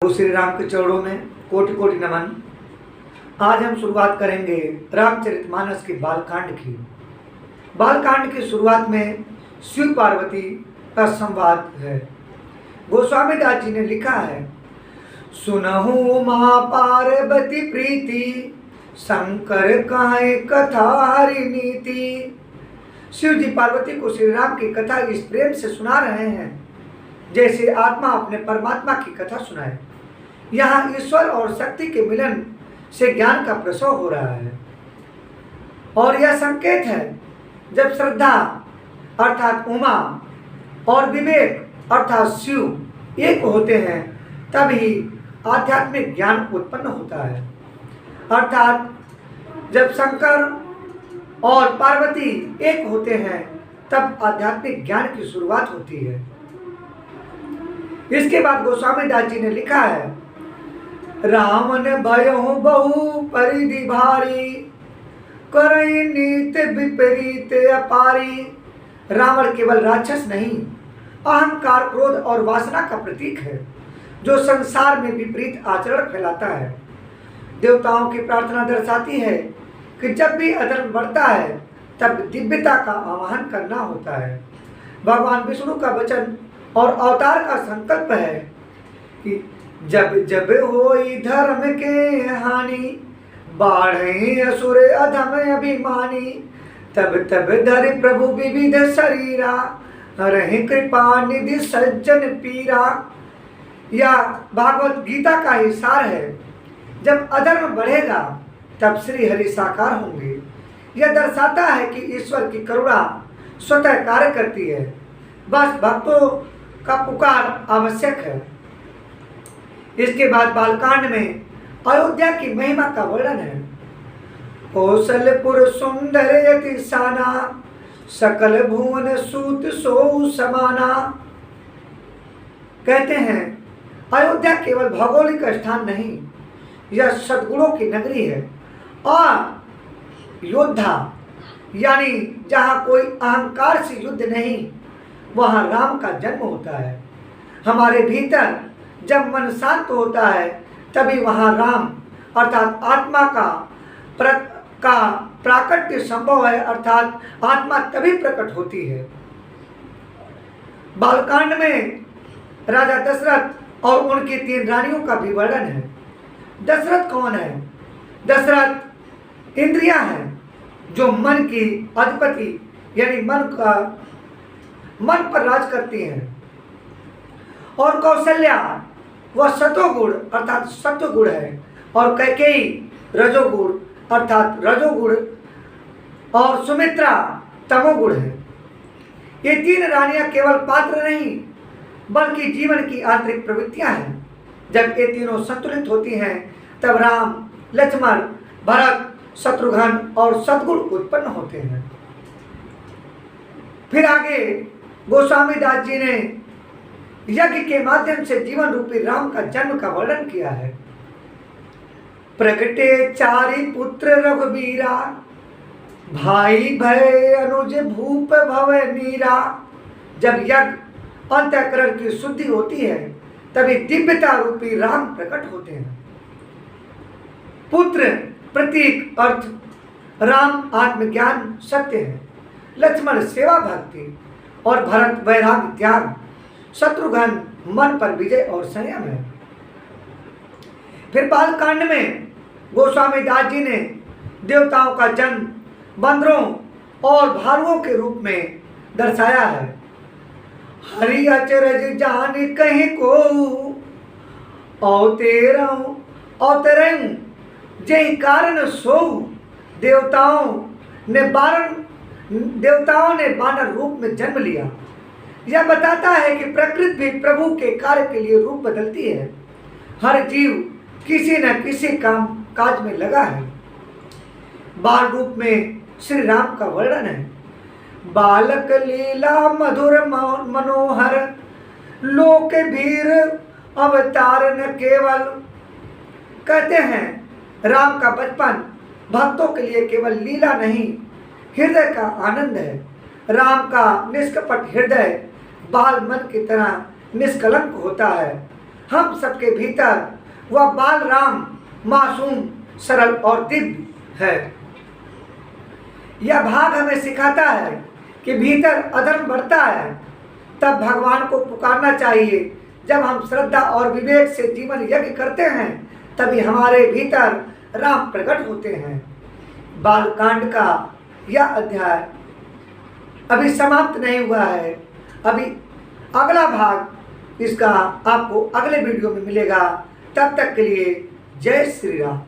श्री राम के चरणों में कोटि कोटि नमन। आज हम शुरुआत करेंगे रामचरितमानस के बालकांड की। बालकांड की शुरुआत में शिव पार्वती का संवाद है। गोस्वामी दास जी ने लिखा है, सुनहु माँ पार्वती प्रीति, शंकर काहे कथा हरि नीति। शिव जी पार्वती को श्री राम की कथा इस प्रेम से सुना रहे हैं जैसे आत्मा अपने परमात्मा की कथा सुनाए। यहाँ ईश्वर और शक्ति के मिलन से ज्ञान का प्रसव हो रहा है और यह संकेत है जब श्रद्धा अर्थात उमा और विवेक अर्थात शिव एक होते हैं तभी आध्यात्मिक ज्ञान उत्पन्न होता है। अर्थात जब शंकर और पार्वती एक होते हैं तब आध्यात्मिक ज्ञान की शुरुआत होती है। इसके बाद गोस्वामी दास जी ने लिखा है, रावण भयहु बहु परिधि भारी, करई नीत विपरीत अपारी। रावण केवल राक्षस नहीं, अहंकार, क्रोध और वासना का प्रतीक है जो संसार में विपरीत आचरण फैलाता है। देवताओं की प्रार्थना दर्शाती है कि जब भी अधर्म बढ़ता है तब दिव्यता का आवाहन करना होता है। भगवान विष्णु का वचन और अवतार का संकल्प है कि जब जब होई धर्म के हानि, बाढ़े असुर अधम अभिमानी, तब तब धरि प्रभु विविध शरीरा, रहे कृपा निधि सज्जन पीरा। यह भागवत गीता का ही सार है। जब अधर्म बढ़ेगा तब श्री हरि साकार होंगे। यह दर्शाता है कि ईश्वर की करुणा स्वतः कार्य करती है, बस भक्तों का पुकार आवश्यक है। इसके बाद बालकांड में अयोध्या की महिमा का वर्णन है। कौशलपुर सुंदर यति साना, सकल भुवन सूत सो समाना। कहते हैं अयोध्या केवल भौगोलिक स्थान नहीं, यह सद्गुणों की नगरी है और योद्धा यानी जहाँ कोई अहंकार से युद्ध नहीं, वहाँ राम का जन्म होता है। हमारे भीतर जब मन शांत होता है तभी वहाँ राम अर्थात आत्मा का प्राकट्य संभव है, अर्थात आत्मा तभी प्रकट होती है। बालकांड में राजा दशरथ और उनकी 3 रानियों का भी वर्णन है। दशरथ कौन है? दशरथ इंद्रियां हैं जो मन की अधिपति यानी मन पर राज करती हैं, और कौशल्या वह सतोगुण अर्थात सत्वगुण है, और कैकेयी रजोगुण अर्थात रजोगुण, और सुमित्रा तमोगुण है। ये 3 रानियां केवल पात्र नहीं बल्कि जीवन की आंतरिक प्रवृत्तियां हैं। जब ये तीनों संतुलित होती हैं तब राम, लक्ष्मण, भरत, शत्रुघ्न और सद्गुण उत्पन्न होते हैं। फिर आगे गोस्वामी दास जी ने यज्ञ के माध्यम से जीवन रूपी राम का जन्म का वर्णन किया है। प्रगटे 4 पुत्र रघुबीरा, भाई भय अनुज भूप भव नीरा। जब यज्ञ अंतःकरण की शुद्धि होती है तभी दिव्यता रूपी राम प्रकट होते हैं। पुत्र प्रतीक अर्थ, राम आत्मज्ञान सत्य है, लक्ष्मण सेवा भक्ति और भरत वैराग्य त्याग, शत्रुघ्न मन पर विजय और संयम है। फिर बालकांड में गोस्वामी दास जी ने देवताओं का जन्म बंदरों और भालुओं के रूप में दर्शाया है। हरि अचरज जान कहीं को, अवतरऊं जय कारण सो। देवताओं ने बानर रूप में जन्म लिया। यह बताता है कि प्रकृति भी प्रभु के कार्य के लिए रूप बदलती है। हर जीव किसी न किसी काम काज में लगा है। बाल रूप में श्री राम का वर्णन है। बालक लीला मधुर मनोहर, लोक भीर अवतार न केवल। कहते हैं राम का बचपन भक्तों के लिए केवल लीला नहीं, हृदय का आनंद है। राम का निष्कपट हृदय बाल मन की तरह निष्कलंक होता है। हम सबके भीतर वह बाल राम मासूम, सरल और दिव्य है। यह भाग हमें सिखाता है कि भीतर अधर्म बढ़ता है तब भगवान को पुकारना चाहिए। जब हम श्रद्धा और विवेक से जीवन यज्ञ करते हैं तभी हमारे भीतर राम प्रकट होते हैं। बालकांड का यह अध्याय अभी समाप्त नहीं हुआ है। अभी अगला भाग इसका आपको अगले वीडियो में मिलेगा। तब तक के लिए जय श्री राम।